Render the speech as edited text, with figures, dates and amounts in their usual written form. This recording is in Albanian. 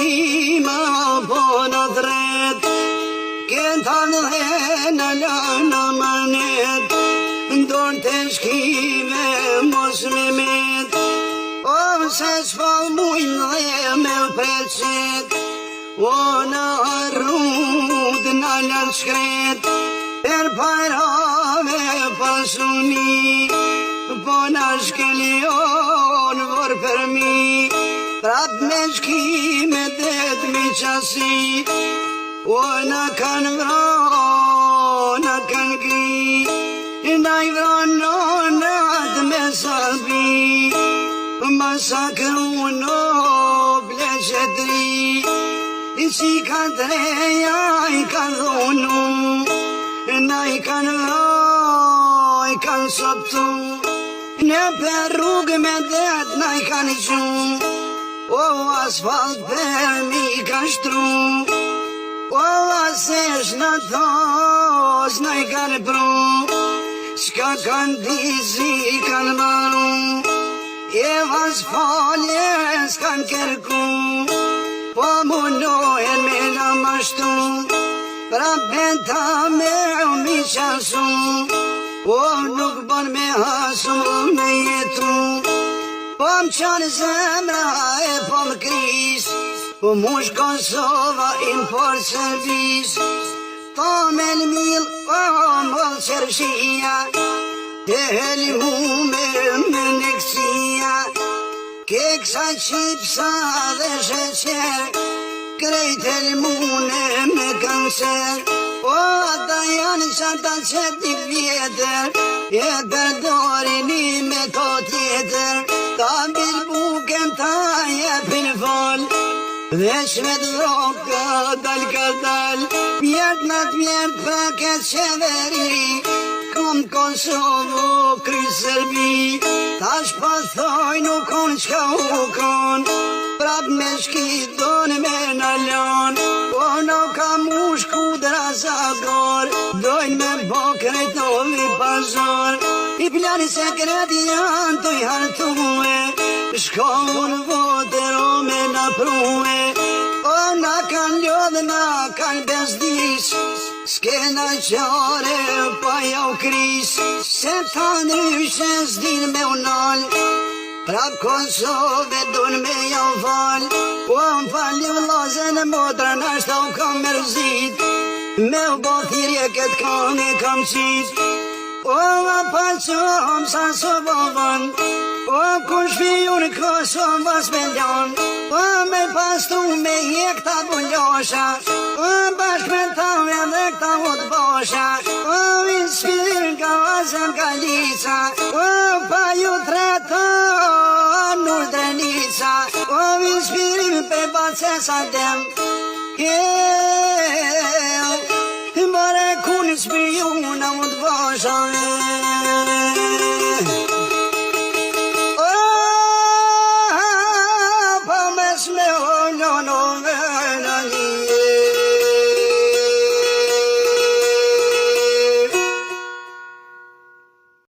shkima po në dret, kënta dhe në lana manet, ndorë të shkime mos me met, se s'po mujnë dhe me preqet, o në arrud në lën shkret, per parave pasuni, po në shkelion vor për mi, prap me shkime det mi qasi, o në kanë vro, në kanë gri, në i vro në atë me salbi, masakru në bleqetri, si ka treja i ka dhonu, na i kanë vro, i kanë soptu, në për rrugë me det na i kanë gju, o asfalt për mi ka shtru, o asesh në thos na i kanë pru, s'ka kanë dizi i kanë maru, e vas falje s'kan kërku, po mundohen me në mashtu, pra benta me mi qasu, po nuk bon me hasu me jetu, po më qanë zemra e po më kris, po mush Kosova in por servis, to me l'mil po më qërshia, te heli mu me neksia, keksa qipsa dhe sheqer, krejt heli mu me kancer, o ata janë qata qeti vjetër, e përdorini me to tjetër, ta bilbuken ta jepin fol, dhe shmet vroka dal ka dal, pjert në t'pjert për këtë qeveri, kom Kosovo kry Serbi, tash pa thoj nuk on qka u kon, prap me shkidon me në lon, po nuk ka mush kudra zagor, dojnë me bo kretovi pazor, i plani sekreti janë të i hartue, shkon votero me në prue, o na kan ljodhe na kan bezdis, s'kena qare pa jau kris, se ta nyshe s'din me unal, prap Kosove dun me jau fal, po m'falli vlozen e motra nashta u kam mërzit, me u bo thirje këtë kam e kam qit, o ma pa qom sa Sovovën, o kur shpijun Kosovës me ljon, o me pastu me jek ta bullosha, o bashk me ta edhe këta hot bosha, o inspir ka vazën ka lica, o pa ju treton nur drenica, o inspirim pe bacesa dem, bare kun shpijun a hot bosha,